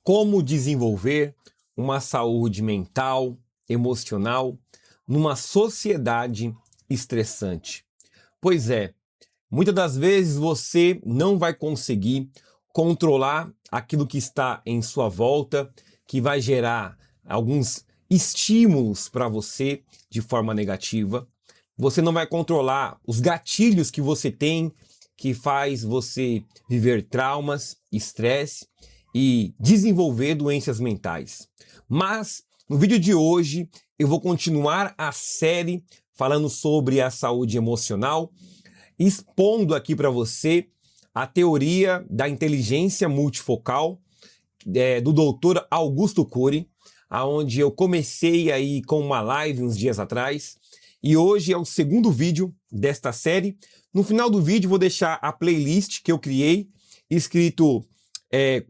Como desenvolver uma saúde mental, emocional, numa sociedade estressante? Pois é, muitas das vezes você não vai conseguir controlar aquilo que está em sua volta, que vai gerar alguns estímulos para você de forma negativa. Você não vai controlar os gatilhos que você tem, que faz você viver traumas, estresse e desenvolver doenças mentais. Mas no vídeo de hoje eu vou continuar a série falando sobre a saúde emocional, expondo aqui para você a teoria da inteligência multifocal do Dr. Augusto Cury, aonde eu comecei aí com uma live uns dias atrás, e hoje é o segundo vídeo desta série. No final do vídeo vou deixar a playlist que eu criei, escrito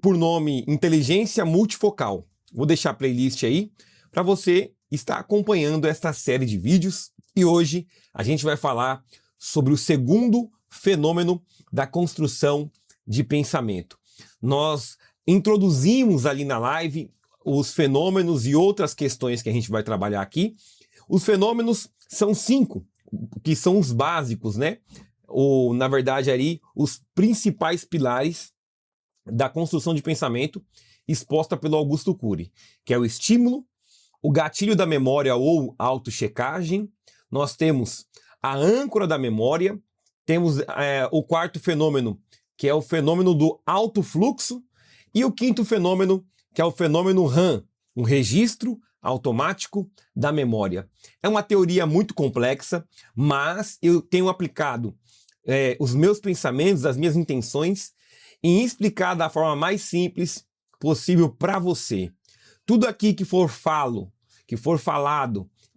por nome Inteligência Multifocal. Vou deixar a playlist aí para você estar acompanhando esta série de vídeos. E hoje a gente vai falar sobre o segundo fenômeno da construção de pensamento. Nós introduzimos ali na live os fenômenos e outras questões que a gente vai trabalhar aqui. Os fenômenos são 5, que são os básicos, né? Ou, na verdade, aí, os principais pilares da construção de pensamento exposta pelo Augusto Cury, que é o estímulo, o gatilho da memória ou autochecagem, nós temos a âncora da memória, temos o quarto fenômeno, que é o fenômeno do alto fluxo, e o quinto fenômeno, que é o fenômeno RAM, um registro automático da memória. É uma teoria muito complexa, mas eu tenho aplicado os meus pensamentos, as minhas intenções, em explicar da forma mais simples possível para você. Tudo aqui que for falado,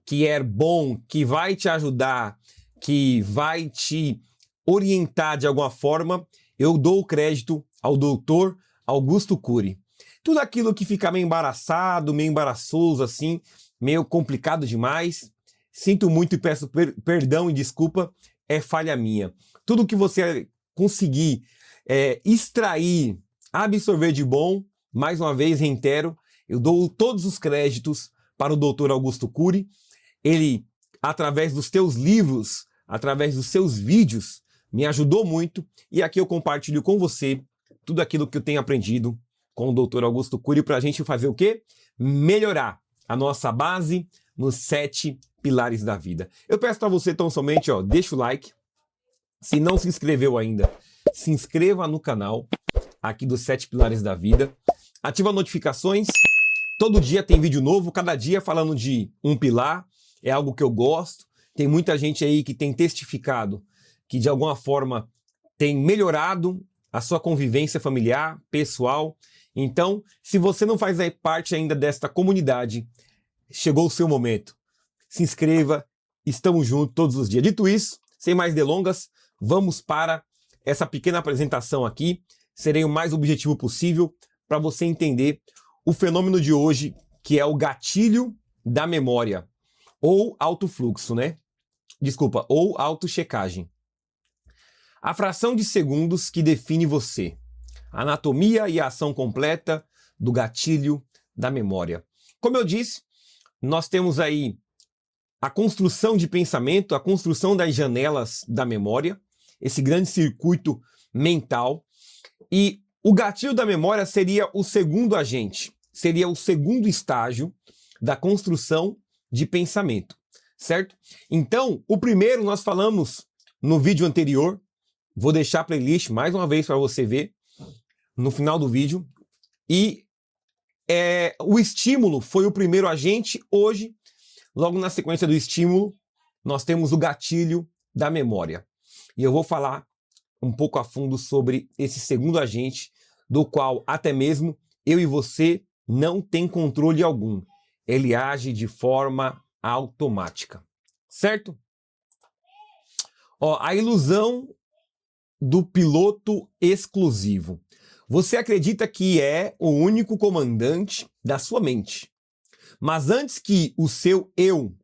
que é bom, que vai te ajudar, que vai te orientar de alguma forma, eu dou o crédito ao Dr. Augusto Cury. Tudo aquilo que fica meio embaraçado, meio embaraçoso assim, meio complicado demais, sinto muito e peço perdão e desculpa, é falha minha. Tudo que você conseguir extrair, absorver de bom, mais uma vez reitero, eu dou todos os créditos para o Dr. Augusto Cury. Ele, através dos teus livros, através dos seus vídeos, me ajudou muito, e aqui eu compartilho com você tudo aquilo que eu tenho aprendido com o Dr. Augusto Cury para a gente fazer o quê? Melhorar a nossa base nos 7 pilares da vida. Eu peço para você tão somente, deixa o like. Se não se inscreveu ainda, se inscreva no canal aqui dos 7 pilares da vida. Ativa notificações. Todo dia tem vídeo novo, cada dia falando de um pilar. É algo que eu gosto. Tem muita gente aí que tem testificado que de alguma forma tem melhorado a sua convivência familiar, pessoal. Então, se você não faz parte ainda desta comunidade, chegou o seu momento. Se inscreva, estamos juntos todos os dias. Dito isso, sem mais delongas, vamos para essa pequena apresentação aqui. Serei o mais objetivo possível para você entender o fenômeno de hoje, que é o gatilho da memória, ou autofluxo, né? Desculpa, ou autochecagem. A fração de segundos que define você. A anatomia e a ação completa do gatilho da memória. Como eu disse, nós temos aí a construção de pensamento, a construção das janelas da memória, esse grande circuito mental, e o gatilho da memória seria o segundo agente, seria o segundo estágio da construção de pensamento, certo? Então, o primeiro nós falamos no vídeo anterior, vou deixar a playlist mais uma vez para você ver no final do vídeo, e o estímulo foi o primeiro agente. Hoje, logo na sequência do estímulo, nós temos o gatilho da memória. E eu vou falar um pouco a fundo sobre esse segundo agente, do qual até mesmo eu e você não tem controle algum. Ele age de forma automática, certo? A ilusão do piloto exclusivo. Você acredita que é o único comandante da sua mente. Mas antes que o seu eu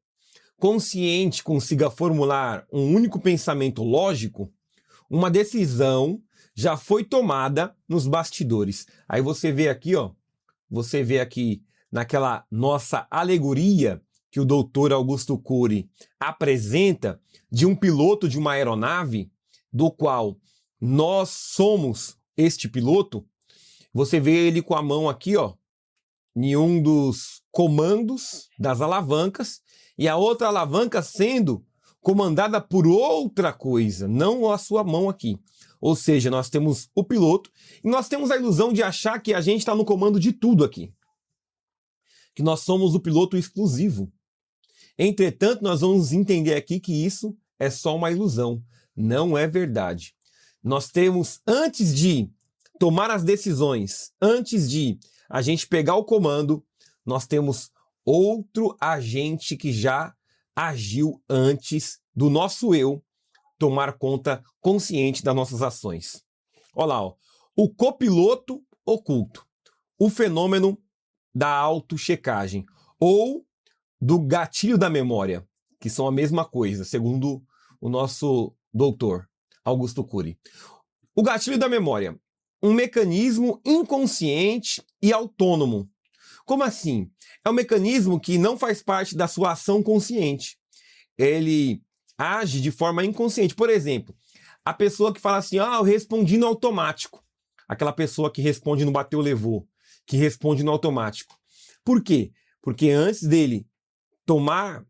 consciente consiga formular um único pensamento lógico, uma decisão já foi tomada nos bastidores. Aí você vê aqui, você vê aqui naquela nossa alegoria que o doutor Augusto Cury apresenta de um piloto de uma aeronave, do qual nós somos este piloto, você vê ele com a mão aqui, ó, em um dos comandos das alavancas, e a outra alavanca sendo comandada por outra coisa, não a sua mão aqui. Ou seja, nós temos o piloto e nós temos a ilusão de achar que a gente está no comando de tudo aqui. Que nós somos o piloto exclusivo. Entretanto, nós vamos entender aqui que isso é só uma ilusão, não é verdade. Nós temos, antes de tomar as decisões, antes de a gente pegar o comando, nós temos outro agente que já agiu antes do nosso eu tomar conta consciente das nossas ações. Olha lá, ó, o copiloto oculto, o fenômeno da autochecagem ou do gatilho da memória, que são a mesma coisa, segundo o nosso doutor Augusto Cury. O gatilho da memória, um mecanismo inconsciente e autônomo. Como assim? É um mecanismo que não faz parte da sua ação consciente. Ele age de forma inconsciente. Por exemplo, a pessoa que fala assim, eu respondi no automático. Aquela pessoa que responde no bateu, levou, que responde no automático. Por quê? Porque antes dele tomar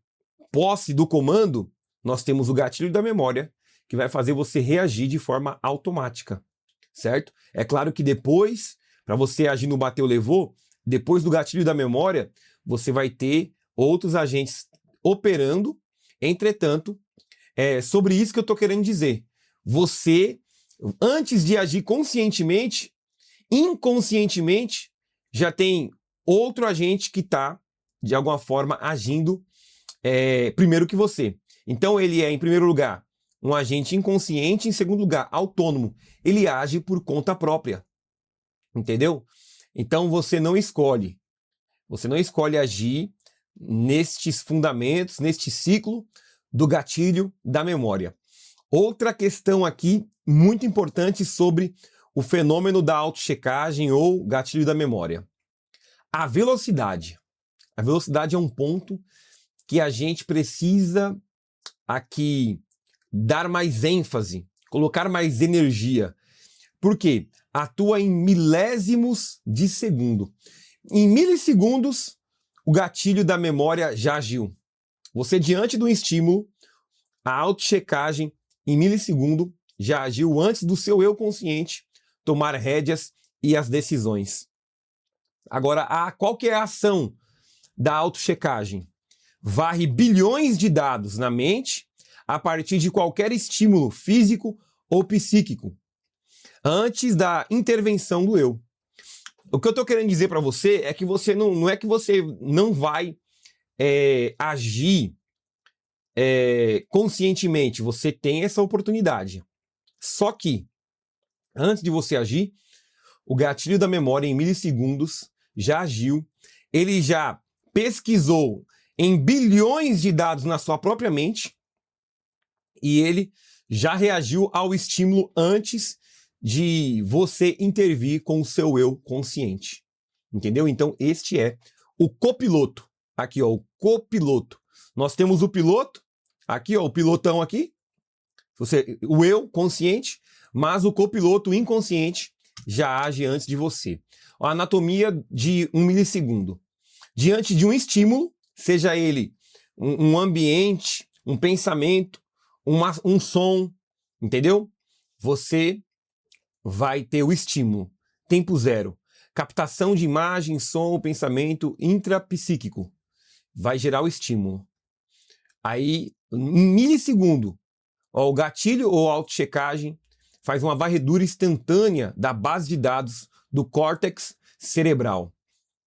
posse do comando, nós temos o gatilho da memória, que vai fazer você reagir de forma automática, certo? É claro que depois, para você agir no bateu, levou, depois do gatilho da memória, você vai ter outros agentes operando. Entretanto, é sobre isso que eu estou querendo dizer. Você, antes de agir conscientemente, inconscientemente, já tem outro agente que está, de alguma forma, agindo primeiro que você. Então, ele é, em primeiro lugar, um agente inconsciente, em segundo lugar, autônomo. Ele age por conta própria. Entendeu? Então, você não escolhe. Você não escolhe agir nestes fundamentos, neste ciclo do gatilho da memória. Outra questão aqui muito importante sobre o fenômeno da autochecagem ou gatilho da memória. A velocidade. A velocidade é um ponto que a gente precisa aqui dar mais ênfase, colocar mais energia. Por quê? Atua em milésimos de segundo. Em milissegundos, o gatilho da memória já agiu. Você, diante do estímulo, a autochecagem, em milissegundo, já agiu antes do seu eu consciente tomar rédeas e as decisões. Agora, qual que é a ação da autochecagem? Varre bilhões de dados na mente a partir de qualquer estímulo físico ou psíquico, antes da intervenção do eu. O que eu estou querendo dizer para você é que você não é que você não vai agir conscientemente, você tem essa oportunidade. Só que, antes de você agir, o gatilho da memória em milissegundos já agiu, ele já pesquisou em bilhões de dados na sua própria mente e ele já reagiu ao estímulo antes de você intervir com o seu eu consciente. Entendeu? Então, este é o copiloto. Aqui, ó, o copiloto. Nós temos o piloto, aqui, ó, o pilotão aqui, o eu consciente, mas o copiloto inconsciente já age antes de você. A anatomia de 1 milissegundo. Diante de um estímulo, seja ele um ambiente, um pensamento, um som, entendeu? Você vai ter o estímulo. Tempo zero. Captação de imagem, som, pensamento intrapsíquico. Vai gerar o estímulo. Aí, em milissegundo, ó, o gatilho ou autochecagem faz uma varredura instantânea da base de dados do córtex cerebral.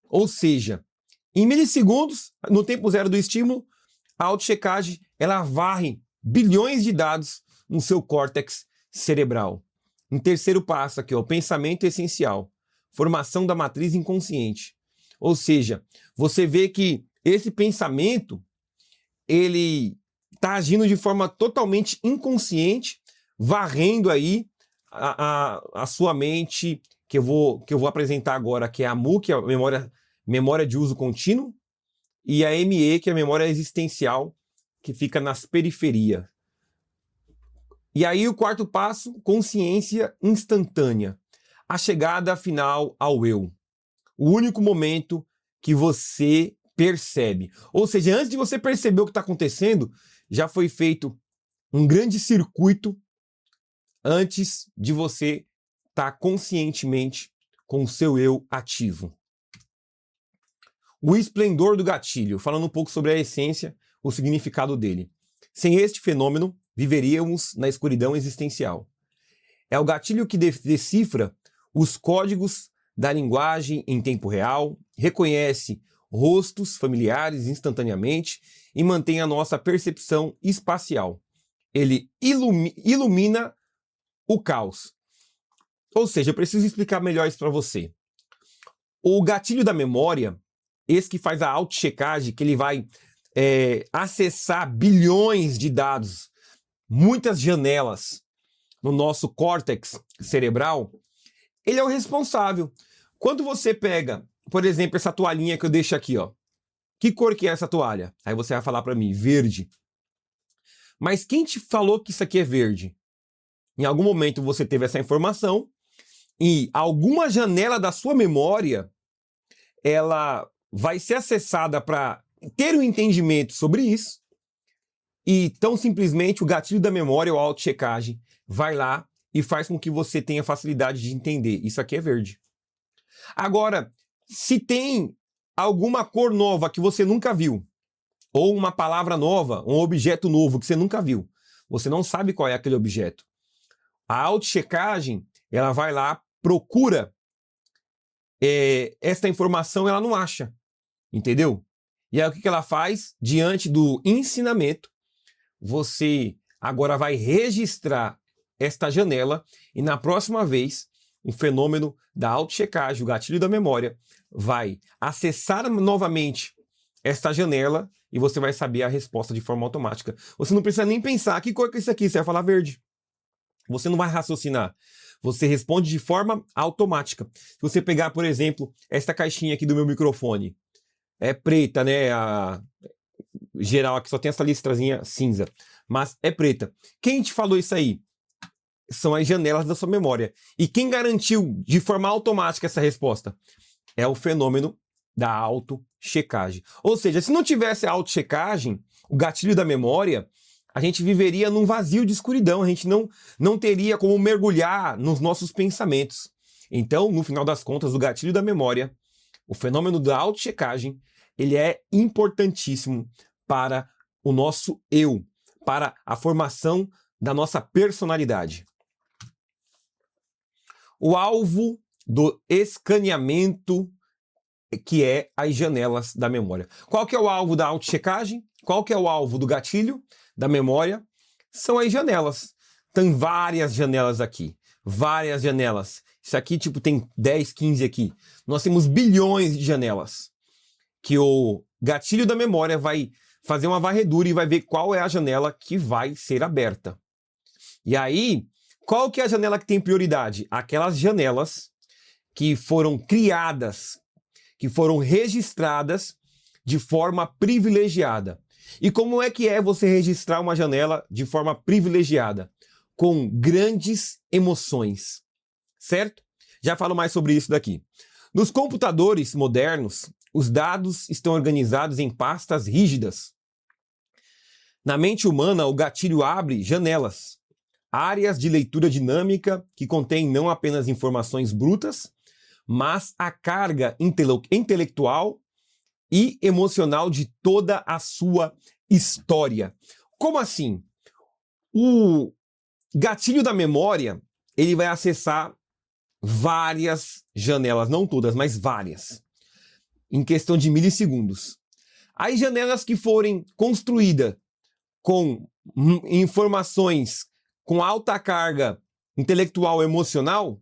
Ou seja, em milissegundos, no tempo zero do estímulo, a autochecagem ela varre bilhões de dados no seu córtex cerebral. Em terceiro passo aqui, ó, o pensamento essencial, formação da matriz inconsciente. Ou seja, você vê que esse pensamento ele está agindo de forma totalmente inconsciente, varrendo aí a sua mente que eu vou apresentar agora, que é a MU, que é a memória de uso contínuo, e a ME, que é a memória existencial, que fica nas periferias. E aí o quarto passo, consciência instantânea. A chegada final ao eu. O único momento que você percebe. Ou seja, antes de você perceber o que está acontecendo, já foi feito um grande circuito antes de você estar conscientemente com o seu eu ativo. O esplendor do gatilho, falando um pouco sobre a essência, o significado dele. Sem este fenômeno, viveríamos na escuridão existencial. É o gatilho que decifra os códigos da linguagem em tempo real, reconhece rostos familiares instantaneamente e mantém a nossa percepção espacial. Ele ilumina o caos. Ou seja, eu preciso explicar melhor isso para você. O gatilho da memória, esse que faz a auto-checagem, que ele vai acessar bilhões de dados, muitas janelas no nosso córtex cerebral, ele é o responsável. Quando você pega, por exemplo, essa toalhinha que eu deixo aqui, ó, que cor que é essa toalha? Aí você vai falar para mim, verde. Mas quem te falou que isso aqui é verde? Em algum momento você teve essa informação e alguma janela da sua memória, ela vai ser acessada para ter um entendimento sobre isso e tão simplesmente o gatilho da memória ou a auto-checagem vai lá e faz com que você tenha facilidade de entender. Isso aqui é verde. Agora, se tem alguma cor nova que você nunca viu, ou uma palavra nova, um objeto novo que você nunca viu, você não sabe qual é aquele objeto. A auto-checagem, ela vai lá, procura esta informação, ela não acha, entendeu? E aí o que ela faz? Diante do ensinamento, você agora vai registrar esta janela e na próxima vez, o fenômeno da auto-checagem, o gatilho da memória, vai acessar novamente esta janela e você vai saber a resposta de forma automática. Você não precisa nem pensar, que cor que é isso aqui? Você vai falar verde. Você não vai raciocinar. Você responde de forma automática. Se você pegar, por exemplo, esta caixinha aqui do meu microfone, é preta, né? A geral aqui só tem essa listrazinha cinza, mas é preta. Quem te falou isso aí? São as janelas da sua memória. E quem garantiu de forma automática essa resposta? É o fenômeno da auto-checagem. Ou seja, se não tivesse a auto-checagem, o gatilho da memória, a gente viveria num vazio de escuridão, a gente não teria como mergulhar nos nossos pensamentos. Então, no final das contas, o gatilho da memória, o fenômeno da auto-checagem, ele é importantíssimo para o nosso eu, para a formação da nossa personalidade. O alvo do escaneamento, que é as janelas da memória. Qual que é o alvo da auto-checagem? Qual que é o alvo do gatilho da memória? São as janelas. Tem várias janelas aqui. Várias janelas. Isso aqui, tipo, tem 10, 15 aqui. Nós temos bilhões de janelas. Que o gatilho da memória vai fazer uma varredura e vai ver qual é a janela que vai ser aberta. E aí, qual que é a janela que tem prioridade? Aquelas janelas que foram criadas, que foram registradas de forma privilegiada. E como é que você registrar uma janela de forma privilegiada? Com grandes emoções, certo? Já falo mais sobre isso daqui. Nos computadores modernos, os dados estão organizados em pastas rígidas. Na mente humana, o gatilho abre janelas, áreas de leitura dinâmica que contêm não apenas informações brutas, mas a carga intelectual e emocional de toda a sua história. Como assim? O gatilho da memória, ele vai acessar várias janelas, não todas, mas várias, em questão de milissegundos. As janelas que forem construídas com informações com alta carga intelectual e emocional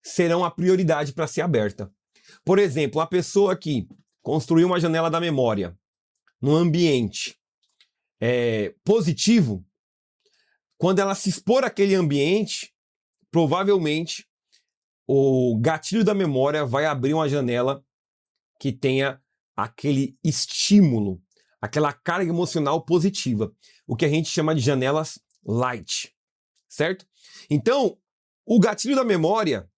serão a prioridade para ser aberta. Por exemplo, a pessoa que construiu uma janela da memória num ambiente positivo, quando ela se expor àquele ambiente, provavelmente o gatilho da memória vai abrir uma janela que tenha aquele estímulo, aquela carga emocional positiva, o que a gente chama de janelas light, certo? Então, o gatilho da memória,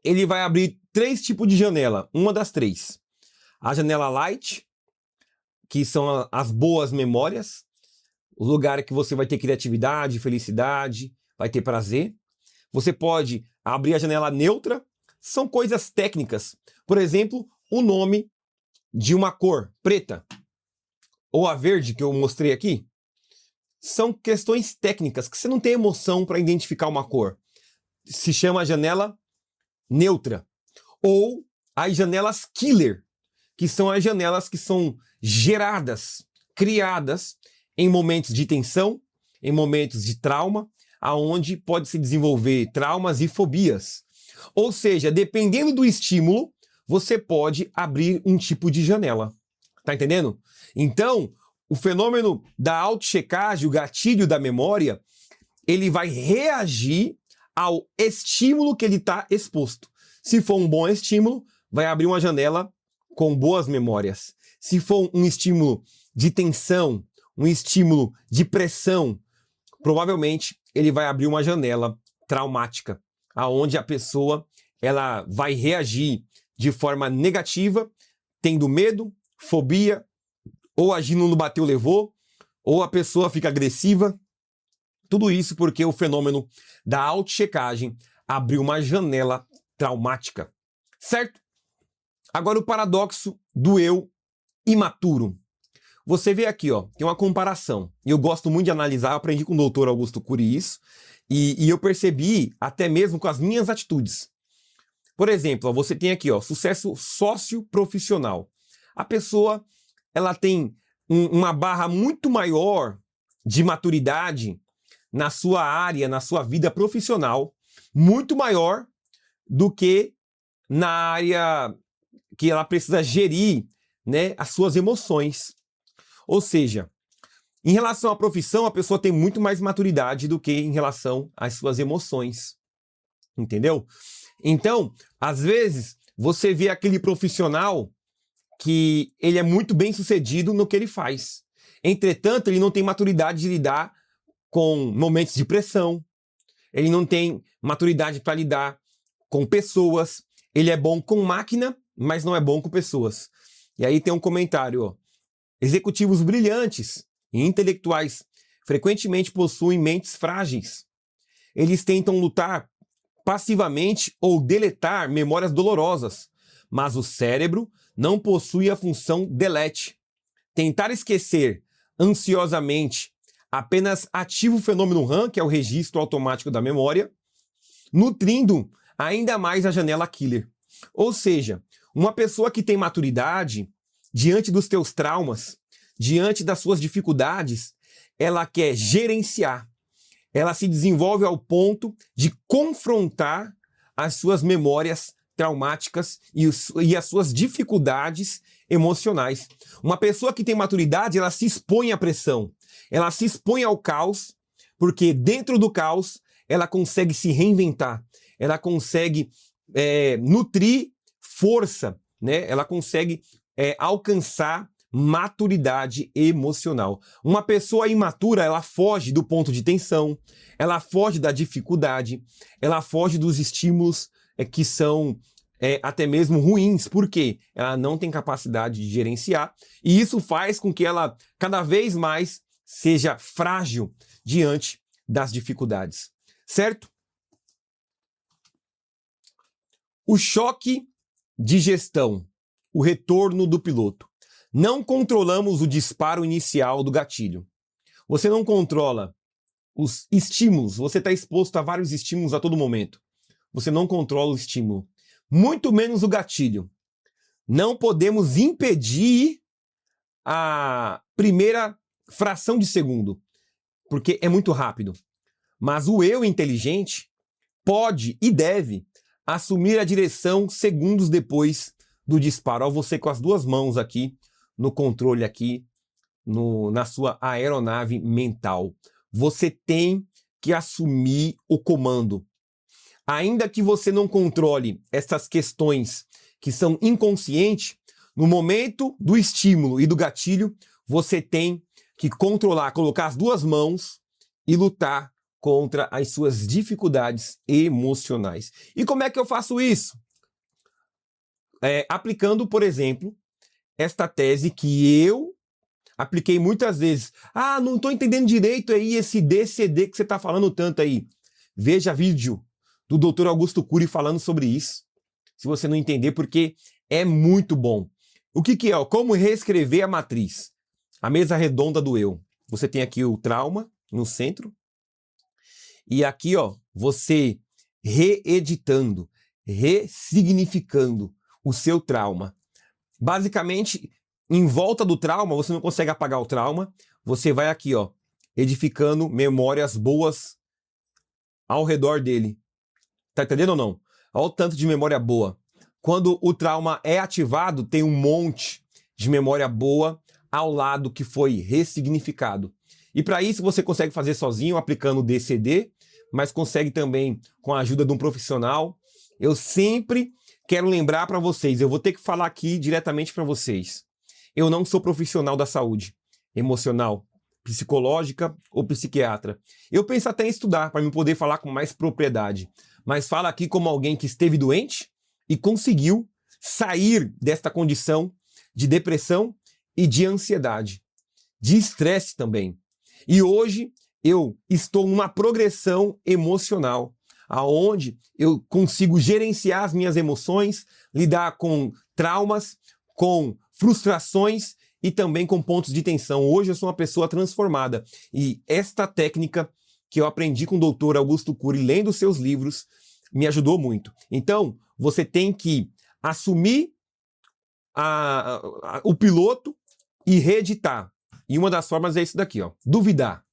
ele vai abrir 3 tipos de janela, uma das 3. A janela light, que são as boas memórias, o lugar que você vai ter criatividade, felicidade, vai ter prazer. Você pode abrir a janela neutra, são coisas técnicas. Por exemplo, o nome de uma cor preta ou a verde que eu mostrei aqui. São questões técnicas que você não tem emoção para identificar uma cor. Se chama janela neutra. Ou as janelas killer, que são as janelas que são geradas, criadas em momentos de tensão, em momentos de trauma, aonde pode se desenvolver traumas e fobias. Ou seja, dependendo do estímulo, você pode abrir um tipo de janela. Tá entendendo? Então, o fenômeno da autochecagem, o gatilho da memória, ele vai reagir ao estímulo que ele está exposto. Se for um bom estímulo, vai abrir uma janela com boas memórias. Se for um estímulo de tensão, um estímulo de pressão, provavelmente ele vai abrir uma janela traumática, aonde a pessoa ela vai reagir de forma negativa, tendo medo, fobia, ou agindo no bateu levou, ou a pessoa fica agressiva. Tudo isso porque o fenômeno da autochecagem abriu uma janela traumática, certo? Agora o paradoxo do eu imaturo. Você vê aqui, ó, tem uma comparação. E eu gosto muito de analisar, eu aprendi com o doutor Augusto Cury isso, e eu percebi até mesmo com as minhas atitudes. Por exemplo, ó, você tem aqui, ó, sucesso socioprofissional. A pessoa, ela tem uma barra muito maior de maturidade na sua área, na sua vida profissional, muito maior do que na área que ela precisa gerir, né, as suas emoções. Ou seja, em relação à profissão, a pessoa tem muito mais maturidade do que em relação às suas emoções. Entendeu? Então, às vezes, você vê aquele profissional que ele é muito bem sucedido no que ele faz. Entretanto, ele não tem maturidade de lidar com momentos de pressão, ele não tem maturidade para lidar com pessoas, ele é bom com máquina, mas não é bom com pessoas. E aí tem um comentário, ó. Executivos brilhantes e intelectuais frequentemente possuem mentes frágeis. Eles tentam lutar passivamente ou deletar memórias dolorosas, mas o cérebro não possui a função delete. Tentar esquecer ansiosamente apenas ativa o fenômeno RAM, que é o registro automático da memória, nutrindo ainda mais a janela killer. Ou seja, uma pessoa que tem maturidade, diante dos teus traumas, diante das suas dificuldades, ela quer gerenciar. Ela se desenvolve ao ponto de confrontar as suas memórias traumáticas e as suas dificuldades emocionais. Uma pessoa que tem maturidade, ela se expõe à pressão, ela se expõe ao caos, porque dentro do caos ela consegue se reinventar, ela consegue nutrir força, né? Ela consegue alcançar maturidade emocional. Uma pessoa imatura, ela foge do ponto de tensão, ela foge da dificuldade, ela foge dos estímulos que são até mesmo ruins. Por quê? Ela não tem capacidade de gerenciar, e isso faz com que ela cada vez mais seja frágil diante das dificuldades. Certo? O choque de gestão, o retorno do piloto. Não controlamos o disparo inicial do gatilho. Você não controla os estímulos, você está exposto a vários estímulos a todo momento. Você não controla o estímulo, muito menos o gatilho. Não podemos impedir a primeira fração de segundo, porque é muito rápido. Mas o eu inteligente pode e deve assumir a direção segundos depois do disparo. Ó, você com as duas mãos aqui no controle aqui, na sua aeronave mental. Você tem que assumir o comando. ainda que você não controle essas questões que são inconscientes, no momento do estímulo e do gatilho, você tem que controlar, colocar as duas mãos e lutar contra as suas dificuldades emocionais. E como é que eu faço isso? Aplicando, por exemplo, esta tese que eu apliquei muitas vezes. Ah, não estou entendendo direito aí esse DCD que você está falando tanto aí. Veja vídeo do Dr. Augusto Cury falando sobre isso. Se você não entender, porque é muito bom. O que é? Como reescrever a matriz. A mesa redonda do eu. Você tem aqui o trauma no centro. E aqui, ó, você reeditando, ressignificando o seu trauma. Basicamente, em volta do trauma, você não consegue apagar o trauma. Você vai aqui, ó, edificando memórias boas ao redor dele. Tá entendendo ou não? Olha o tanto de memória boa. Quando o trauma é ativado, tem um monte de memória boa ao lado que foi ressignificado. E para isso você consegue fazer sozinho, aplicando o DCD, mas consegue também com a ajuda de um profissional. Eu sempre quero lembrar para vocês, eu vou ter que falar aqui diretamente para vocês. Eu não sou profissional da saúde emocional, psicológica ou psiquiatra. Eu penso até em estudar para me poder falar com mais propriedade, mas falo aqui como alguém que esteve doente e conseguiu sair desta condição de depressão e de ansiedade, de estresse também. E hoje eu estou numa progressão emocional, aonde eu consigo gerenciar as minhas emoções, lidar com traumas, com frustrações e também com pontos de tensão. Hoje eu sou uma pessoa transformada. E esta técnica que eu aprendi com o Dr. Augusto Cury, lendo seus livros, me ajudou muito. Então, você tem que assumir o piloto e reeditar. E uma das formas é isso daqui, ó, duvidar.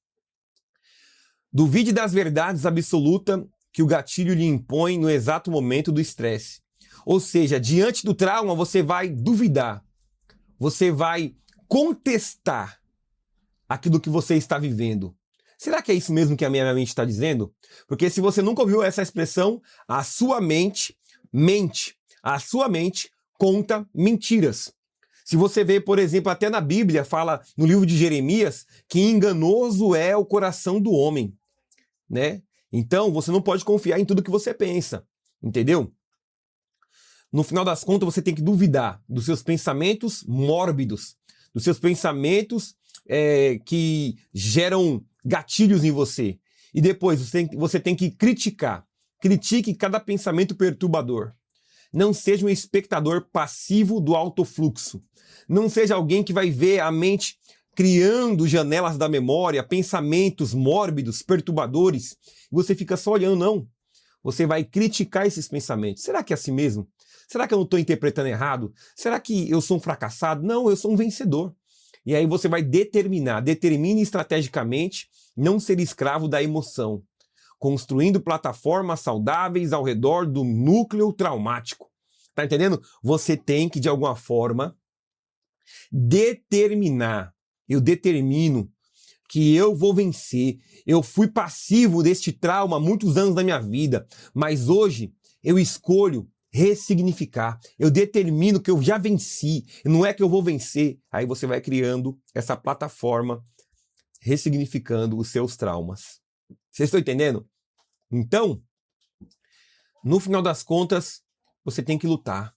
Duvide das verdades absolutas que o gatilho lhe impõe no exato momento do estresse. Ou seja, diante do trauma, você vai duvidar. Você vai contestar aquilo que você está vivendo. Será que é isso mesmo que a minha mente está dizendo? Porque se você nunca ouviu essa expressão, a sua mente mente. A sua mente conta mentiras. Se você vê, por exemplo, até na Bíblia, fala no livro de Jeremias, que enganoso é o coração do homem, né? Então, você não pode confiar em tudo que você pensa, entendeu? No final das contas, você tem que duvidar dos seus pensamentos mórbidos, dos seus pensamentos que geram gatilhos em você. E depois, você tem que criticar. Critique cada pensamento perturbador. Não seja um espectador passivo do alto fluxo. Não seja alguém que vai ver a mente criando janelas da memória, pensamentos mórbidos, perturbadores, e você fica só olhando, não. Você vai criticar esses pensamentos. Será que é assim mesmo? Será que eu não estou interpretando errado? Será que eu sou um fracassado? Não, eu sou um vencedor. E aí você vai determine estrategicamente não ser escravo da emoção, construindo plataformas saudáveis ao redor do núcleo traumático. Tá entendendo? Você tem que, de alguma forma, determinar. Eu determino que eu vou vencer. Eu fui passivo deste trauma há muitos anos da minha vida, mas hoje eu escolho ressignificar. Eu determino que eu já venci, não é que eu vou vencer. Aí você vai criando essa plataforma, ressignificando os seus traumas. Vocês estão entendendo? Então, no final das contas, você tem que lutar.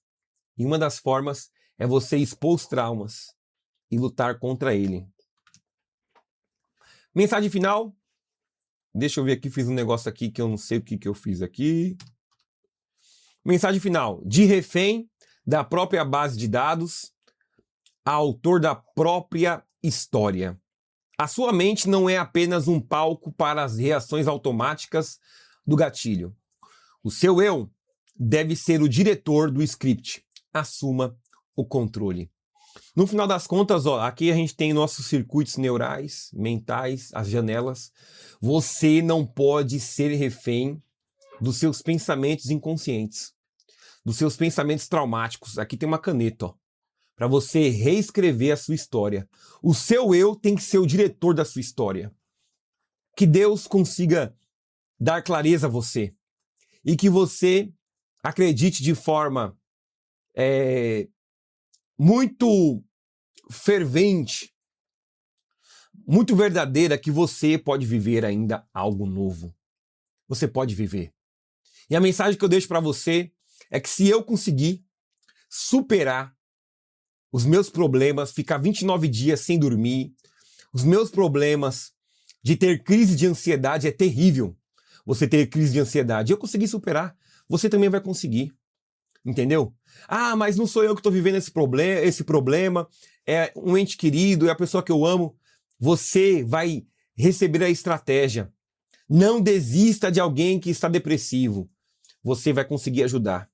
E uma das formas é você expor os traumas e lutar contra ele. Mensagem final. Deixa eu ver aqui, fiz um negócio aqui que eu não sei o que eu fiz aqui. Mensagem final. De refém da própria base de dados, a autor da própria história. A sua mente não é apenas um palco para as reações automáticas do gatilho. O seu eu deve ser o diretor do script. Assuma o controle. No final das contas, ó, aqui a gente tem nossos circuitos neurais, mentais, as janelas. Você não pode ser refém dos seus pensamentos inconscientes, dos seus pensamentos traumáticos. Aqui tem uma caneta, ó, para você reescrever a sua história. O seu eu tem que ser o diretor da sua história. Que Deus consiga dar clareza a você e que você acredite de forma muito fervente, muito verdadeira, que você pode viver ainda algo novo. Você pode viver. E a mensagem que eu deixo para você é que se eu conseguir superar os meus problemas, ficar 29 dias sem dormir, os meus problemas de ter crise de ansiedade, é terrível você ter crise de ansiedade. Eu consegui superar, você também vai conseguir. Entendeu? Ah, mas não sou eu que estou vivendo esse problema, é um ente querido, é a pessoa que eu amo. Você vai receber a estratégia. Não desista de alguém que está depressivo. Você vai conseguir ajudar.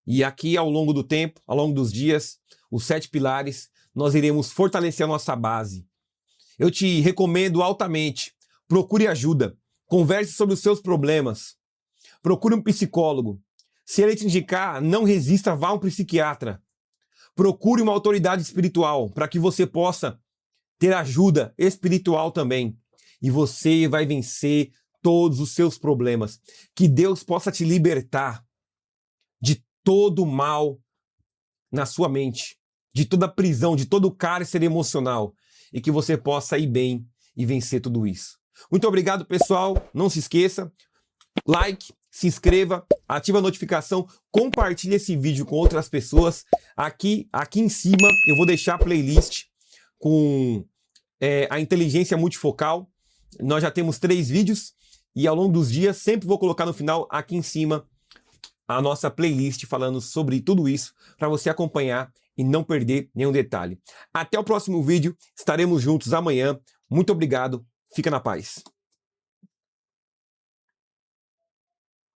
E aqui, ao longo do tempo, ao longo dos dias, os 7 pilares, nós iremos fortalecer a nossa base. Eu te recomendo altamente, procure ajuda, converse sobre os seus problemas, procure um psicólogo. Se ele te indicar, não resista, vá a um psiquiatra. Procure uma autoridade espiritual para que você possa ter ajuda espiritual também. E você vai vencer todos os seus problemas. Que Deus possa te libertar de todo mal na sua mente, de toda prisão, de todo cárcere emocional, e que você possa ir bem e vencer tudo isso. Muito obrigado, pessoal. Não se esqueça, like, se inscreva, ativa a notificação, compartilhe esse vídeo com outras pessoas. Aqui em cima eu vou deixar a playlist com a inteligência multifocal. Nós já temos 3 vídeos e ao longo dos dias sempre vou colocar no final aqui em cima a nossa playlist falando sobre tudo isso para você acompanhar e não perder nenhum detalhe. Até o próximo vídeo, estaremos juntos amanhã. Muito obrigado, fica na paz.